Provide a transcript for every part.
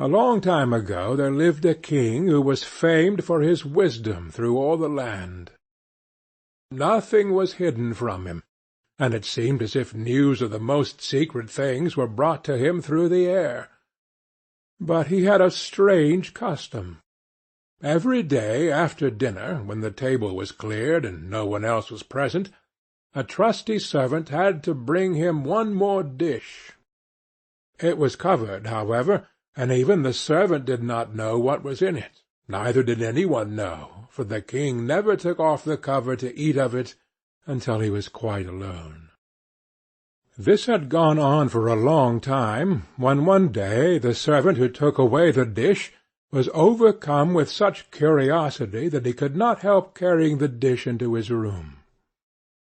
A long time ago there lived a king who was famed for his wisdom through all the land. Nothing was hidden from him, and it seemed as if news of the most secret things were brought to him through the air. But he had a strange custom. Every day after dinner, when the table was cleared and no one else was present, a trusty servant had to bring him one more dish. It was covered, however, and even the servant did not know what was in it, neither did any one know, for the king never took off the cover to eat of it until he was quite alone. This had gone on for a long time, when one day the servant who took away the dish was overcome with such curiosity that he could not help carrying the dish into his room.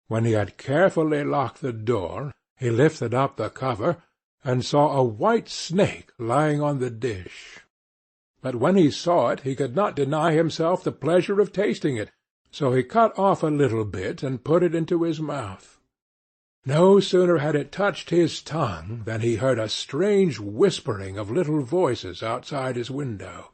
When he had carefully locked the door, he lifted up the cover, and saw a white snake lying on the dish. But when he saw it he could not deny himself the pleasure of tasting it, so he cut off a little bit and put it into his mouth. No sooner had it touched his tongue than he heard a strange whispering of little voices outside his window.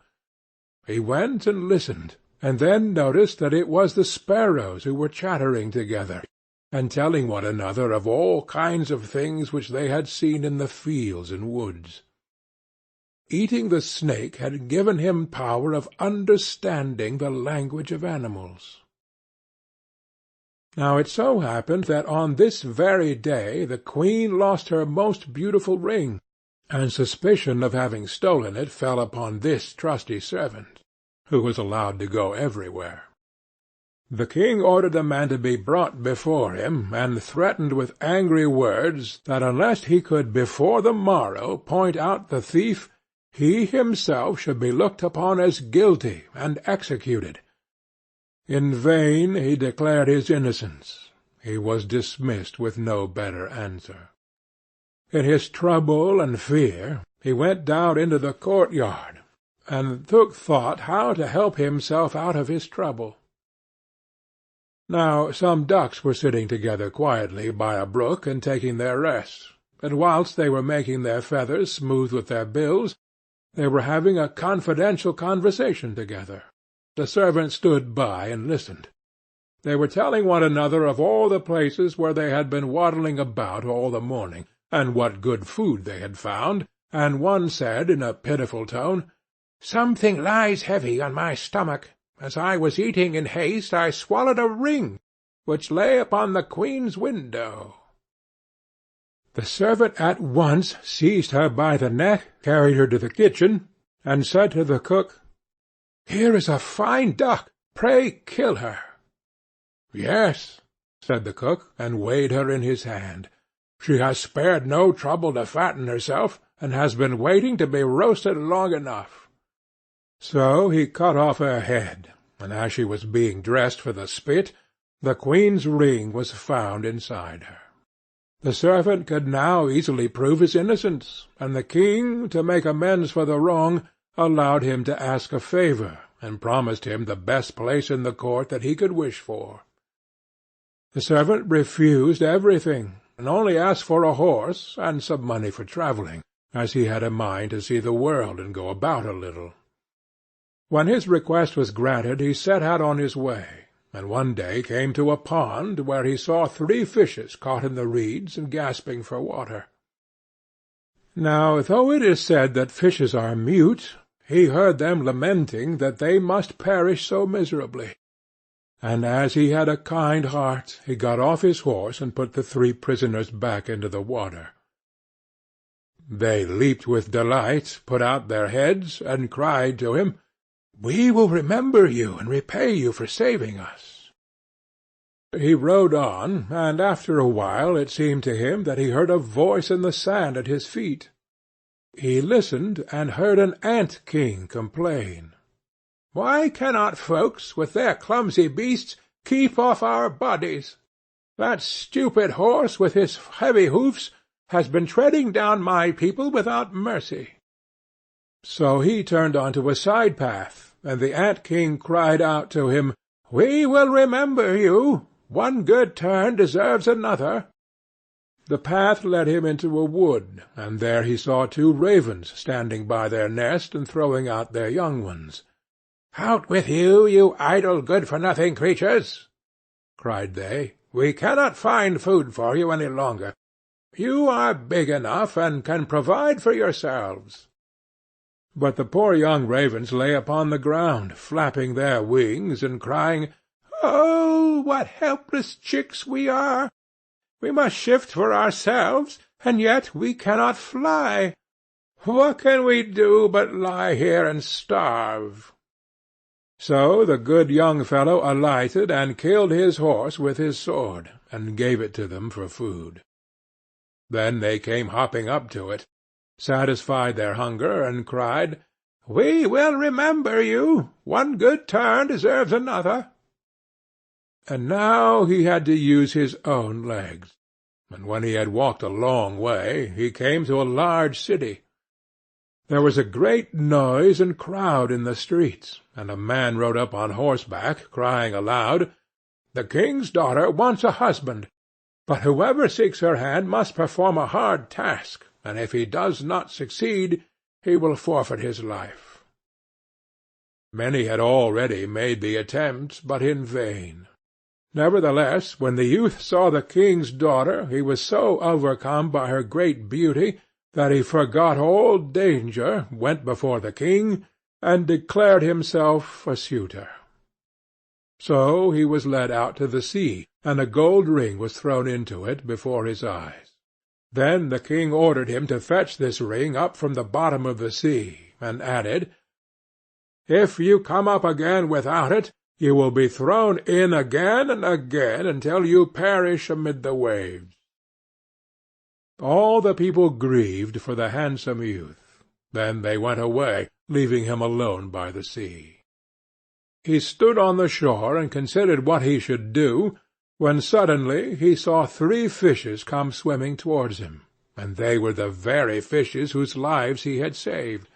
He went and listened, and then noticed that it was the sparrows who were chattering together, and telling one another of all kinds of things which they had seen in the fields and woods. Eating the snake had given him power of understanding the language of animals. Now it so happened that on this very day the queen lost her most beautiful ring, and suspicion of having stolen it fell upon this trusty servant, who was allowed to go everywhere. The king ordered a man to be brought before him, and threatened with angry words that unless he could before the morrow point out the thief, he himself should be looked upon as guilty and executed. In vain he declared his innocence. He was dismissed with no better answer. In his trouble and fear he went down into the courtyard, and took thought how to help himself out of his trouble. Now some ducks were sitting together quietly by a brook and taking their rest, and whilst they were making their feathers smooth with their bills, they were having a confidential conversation together. The servant stood by and listened. They were telling one another of all the places where they had been waddling about all the morning, and what good food they had found, and one said in a pitiful tone, "Something lies heavy on my stomach. As I was eating in haste, I swallowed a ring, which lay upon the queen's window." The servant at once seized her by the neck, carried her to the kitchen, and said to the cook, "Here is a fine duck. Pray kill her." "Yes," said the cook, and weighed her in his hand. "She has spared no trouble to fatten herself, and has been waiting to be roasted long enough." So he cut off her head, and as she was being dressed for the spit, the queen's ring was found inside her. The servant could now easily prove his innocence, and the king, to make amends for the wrong, allowed him to ask a favour, and promised him the best place in the court that he could wish for. The servant refused everything, and only asked for a horse and some money for travelling, as he had a mind to see the world and go about a little. When his request was granted he set out on his way, and one day came to a pond where he saw 3 fishes caught in the reeds and gasping for water. Now, though it is said that fishes are mute, he heard them lamenting that they must perish so miserably, and as he had a kind heart he got off his horse and put the 3 prisoners back into the water. They leaped with delight, put out their heads, and cried to him, "We will remember you and repay you for saving us." He rode on, and after a while it seemed to him that he heard a voice in the sand at his feet. He listened, and heard an ant-king complain, "Why cannot folks, with their clumsy beasts, keep off our bodies? That stupid horse, with his heavy hoofs, has been treading down my people without mercy." So he turned on to a side path, and the ant-king cried out to him, "We will remember you. One good turn deserves another." The path led him into a wood, and there he saw 2 ravens standing by their nest and throwing out their young ones. "Out with you, you idle good-for-nothing creatures!" cried they. "We cannot find food for you any longer. You are big enough, and can provide for yourselves." But the poor young ravens lay upon the ground, flapping their wings, and crying, "Oh, what helpless chicks we are! We must shift for ourselves, and yet we cannot fly. What can we do but lie here and starve?" So the good young fellow alighted and killed his horse with his sword, and gave it to them for food. Then they came hopping up to it, satisfied their hunger, and cried, "We will remember you. One good turn deserves another." And now he had to use his own legs, and when he had walked a long way, he came to a large city. There was a great noise and crowd in the streets, and a man rode up on horseback, crying aloud, "The king's daughter wants a husband, but whoever seeks her hand must perform a hard task, and if he does not succeed, he will forfeit his life." Many had already made the attempt, but in vain. Nevertheless, when the youth saw the king's daughter, he was so overcome by her great beauty that he forgot all danger, went before the king, and declared himself a suitor. So he was led out to the sea, and a gold ring was thrown into it before his eyes. Then the king ordered him to fetch this ring up from the bottom of the sea, and added, "If you come up again without it, you will be thrown in again and again until you perish amid the waves." All the people grieved for the handsome youth. Then they went away, leaving him alone by the sea. He stood on the shore and considered what he should do, when suddenly he saw 3 fishes come swimming towards him, and they were the very fishes whose lives he had saved.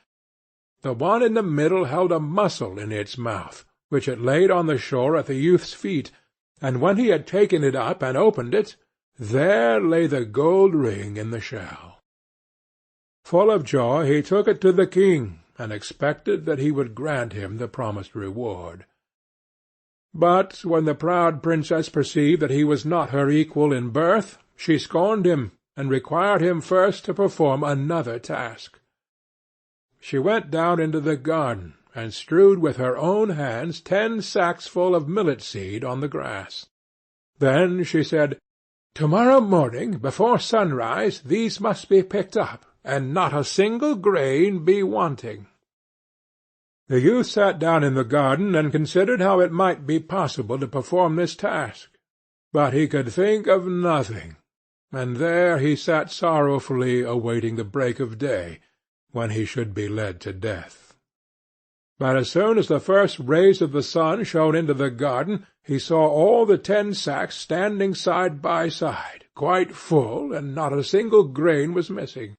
The one in the middle held a mussel in its mouth, which it laid on the shore at the youth's feet, and when he had taken it up and opened it, there lay the gold ring in the shell. Full of joy he took it to the king, and expected that he would grant him the promised reward. But when the proud princess perceived that he was not her equal in birth, she scorned him, and required him first to perform another task. She went down into the garden, and strewed with her own hands 10 sacks full of millet seed on the grass. Then she said, "To-morrow morning, before sunrise, these must be picked up, and not a single grain be wanting." The youth sat down in the garden and considered how it might be possible to perform this task, but he could think of nothing, and there he sat sorrowfully awaiting the break of day, when he should be led to death. But as soon as the first rays of the sun shone into the garden, he saw all the 10 sacks standing side by side, quite full, and not a single grain was missing.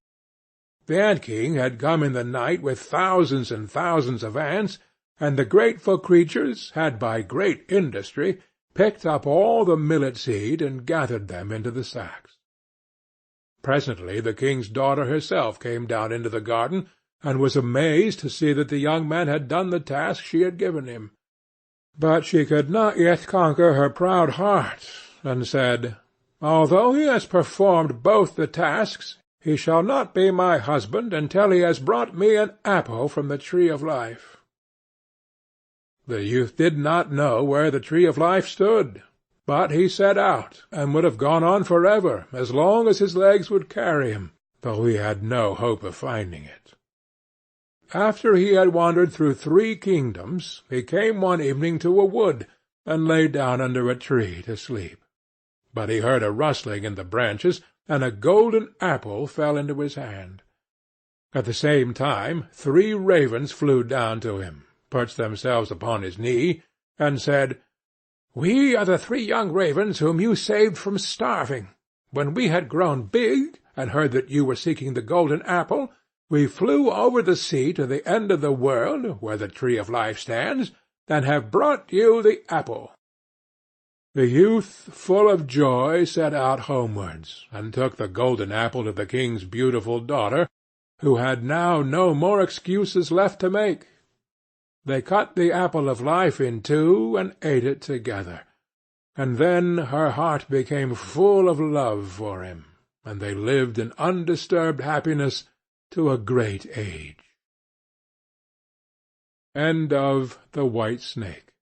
The ant-king had come in the night with thousands and thousands of ants, and the grateful creatures had by great industry picked up all the millet seed and gathered them into the sacks. Presently the king's daughter herself came down into the garden, and was amazed to see that the young man had done the task she had given him. But she could not yet conquer her proud heart, and said, "Although he has performed both the tasks, he shall not be my husband until he has brought me an apple from the tree of life." The youth did not know where the tree of life stood, but he set out, and would have gone on forever, as long as his legs would carry him, though he had no hope of finding it. After he had wandered through 3 kingdoms, he came one evening to a wood, and lay down under a tree to sleep. But he heard a rustling in the branches, and a golden apple fell into his hand. At the same time 3 ravens flew down to him, perched themselves upon his knee, and said, "We are the 3 young ravens whom you saved from starving. When we had grown big, and heard that you were seeking the golden apple, we flew over the sea to the end of the world, where the tree of life stands, and have brought you the apple." The youth, full of joy, set out homewards, and took the golden apple to the king's beautiful daughter, who had now no more excuses left to make. They cut the apple of life in two, and ate it together, and then her heart became full of love for him, and they lived in undisturbed happiness to a great age. End of The White Snake.